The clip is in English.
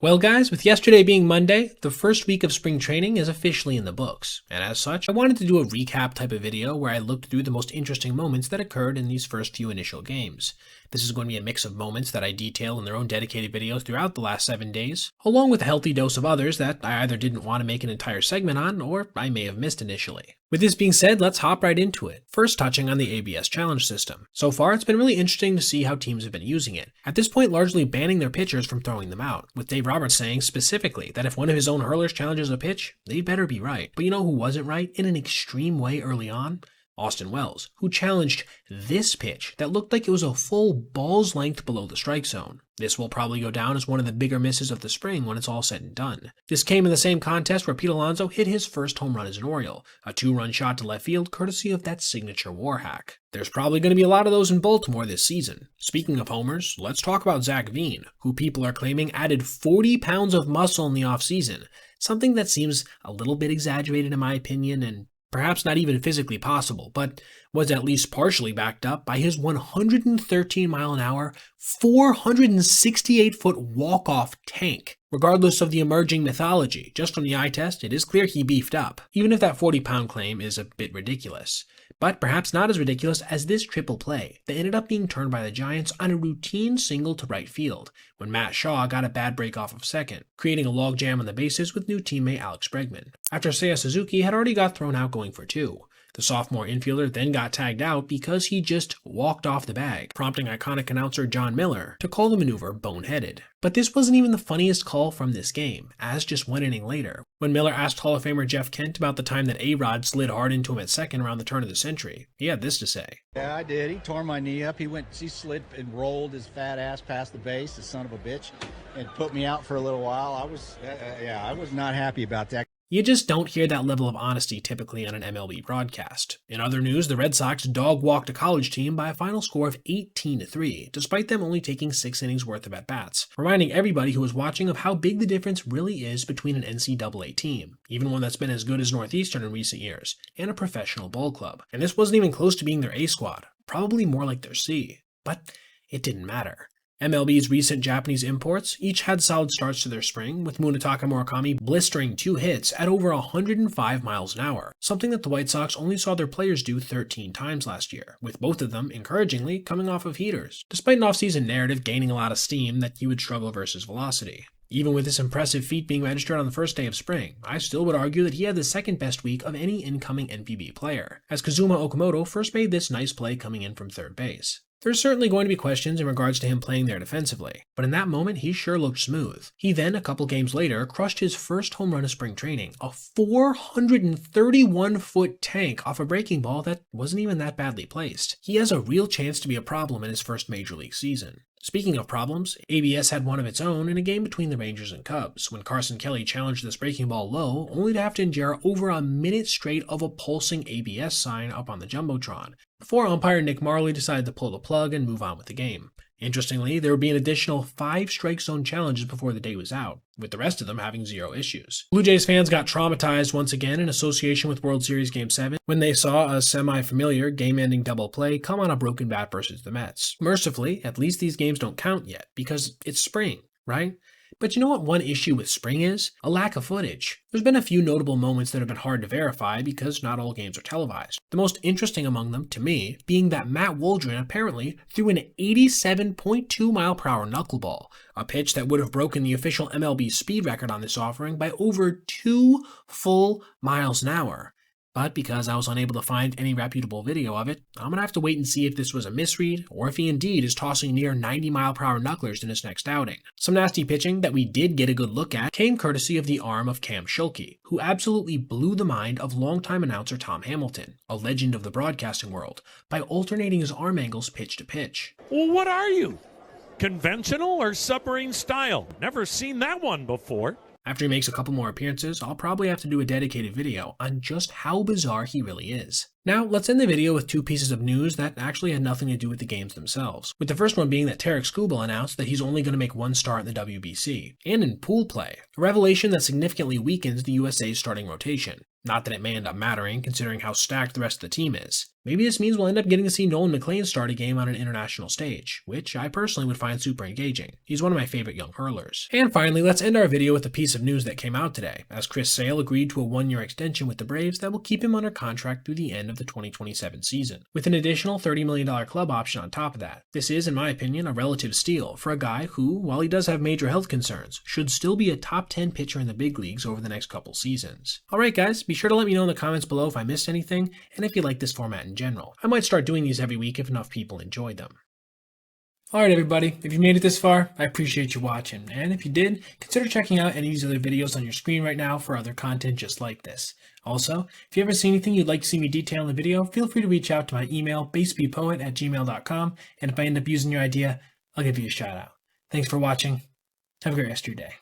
Well guys, with yesterday being Monday, the first week of spring training is officially in the books, and as such, I wanted to do a recap type of video where I looked through the most interesting moments that occurred in these first few initial games. This is going to be a mix of moments that I detail in their own dedicated videos throughout the last 7 days, along with a healthy dose of others that I either didn't want to make an entire segment on, or I may have missed initially. With this being said, let's hop right into it, first touching on the ABS challenge system. So far, it's been really interesting to see how teams have been using it, at this point largely banning their pitchers from throwing them out, with Dave Roberts saying specifically that if one of his own hurlers challenges a pitch, they better be right. But you know who wasn't right in an extreme way early on? Austin Wells, who challenged this pitch that looked like it was a full ball's length below the strike zone. This will probably go down as one of the bigger misses of the spring when it's all said and done. This came in the same contest where Pete Alonso hit his first home run as an Oriole, a 2-run shot to left field courtesy of that signature war hack. There's probably going to be a lot of those in Baltimore this season. Speaking of homers, let's talk about Zach Veen, who people are claiming added 40 pounds of muscle in the offseason, something that seems a little bit exaggerated in my opinion and perhaps not even physically possible, but was at least partially backed up by his 113-mile-an-hour, 468-foot walk-off tank. Regardless of the emerging mythology, just from the eye test, it is clear he beefed up, even if that 40-pound claim is a bit ridiculous. But perhaps not as ridiculous as this triple play that ended up being turned by the Giants on a routine single to right field, when Matt Shaw got a bad break off of second, creating a logjam on the bases with new teammate Alex Bregman, after Seiya Suzuki had already got thrown out going for 2. The sophomore infielder then got tagged out because he just walked off the bag, prompting iconic announcer John Miller to call the maneuver boneheaded. But this wasn't even the funniest call from this game, as just 1 inning later, when Miller asked Hall of Famer Jeff Kent about the time that A-Rod slid hard into him at second around the turn of the century, he had this to say. Yeah, I did. He tore my knee up. He slid and rolled his fat ass past the base, the son of a bitch, and put me out for a little while. I was not happy about that. You just don't hear that level of honesty typically on an MLB broadcast. In other news, the Red Sox dog-walked a college team by a final score of 18-3, despite them only taking 6 innings worth of at-bats, reminding everybody who was watching of how big the difference really is between an NCAA team, even one that's been as good as Northeastern in recent years, and a professional ball club. And this wasn't even close to being their A squad, probably more like their C. But it didn't matter. MLB's recent Japanese imports each had solid starts to their spring, with Munetaka Murakami blistering 2 hits at over 105 miles an hour, something that the White Sox only saw their players do 13 times last year, with both of them, encouragingly, coming off of heaters, despite an offseason narrative gaining a lot of steam that he would struggle versus velocity. Even with this impressive feat being registered on the first day of spring, I still would argue that he had the second best week of any incoming NPB player, as Kazuma Okamoto first made this nice play coming in from third base. There's certainly going to be questions in regards to him playing there defensively, but in that moment he sure looked smooth. He then, a couple games later, crushed his first home run of spring training, a 431-foot tank off a breaking ball that wasn't even that badly placed. He has a real chance to be a problem in his first major league season. Speaking of problems, ABS had one of its own in a game between the Rangers and Cubs, when Carson Kelly challenged this breaking ball low, only to have to endure over a minute straight of a pulsing ABS sign up on the Jumbotron, before umpire Nick Marley decided to pull the plug and move on with the game. Interestingly, there would be an additional 5 strike zone challenges before the day was out, with the rest of them having 0 issues. Blue Jays fans got traumatized once again in association with World Series Game 7 when they saw a semi-familiar game-ending double play come on a broken bat versus the Mets. Mercifully, at least these games don't count yet, because it's spring, right? But you know what one issue with spring is? A lack of footage. There's been a few notable moments that have been hard to verify because not all games are televised. The most interesting among them, to me, being that Matt Waldron apparently threw an 87.2 mile-per-hour knuckleball, a pitch that would have broken the official MLB speed record on this offering by over 2 full miles an hour. But because I was unable to find any reputable video of it, I'm going to have to wait and see if this was a misread, or if he indeed is tossing near 90-mile-per-hour knucklers in his next outing. Some nasty pitching that we did get a good look at came courtesy of the arm of Cam Schulke, who absolutely blew the mind of longtime announcer Tom Hamilton, a legend of the broadcasting world, by alternating his arm angles pitch to pitch. Well, what are you? Conventional or submarine style? Never seen that one before. After he makes a couple more appearances, I'll probably have to do a dedicated video on just how bizarre he really is. Now, let's end the video with 2 pieces of news that actually had nothing to do with the games themselves, with the first one being that Tarek Skubal announced that he's only going to make 1 start in the WBC, and in pool play, a revelation that significantly weakens the USA's starting rotation. Not that it may end up mattering, considering how stacked the rest of the team is. Maybe this means we'll end up getting to see Nolan McLean start a game on an international stage, which I personally would find super engaging. He's one of my favorite young hurlers. And finally, let's end our video with a piece of news that came out today, as Chris Sale agreed to a 1-year extension with the Braves that will keep him under contract through the end of the 2027 season, with an additional $30 million club option on top of that. This is, in my opinion, a relative steal for a guy who, while he does have major health concerns, should still be a top 10 pitcher in the big leagues over the next couple seasons. Alright guys, be sure to let me know in the comments below if I missed anything, and if you like this format in general. I might start doing these every week if enough people enjoy them. Alright everybody, if you made it this far, I appreciate you watching, and if you did, consider checking out any of these other videos on your screen right now for other content just like this. Also, if you ever see anything you'd like to see me detail in the video, feel free to reach out to my email, basebepoet@gmail.com, and if I end up using your idea, I'll give you a shout out. Thanks for watching. Have a great rest of your day.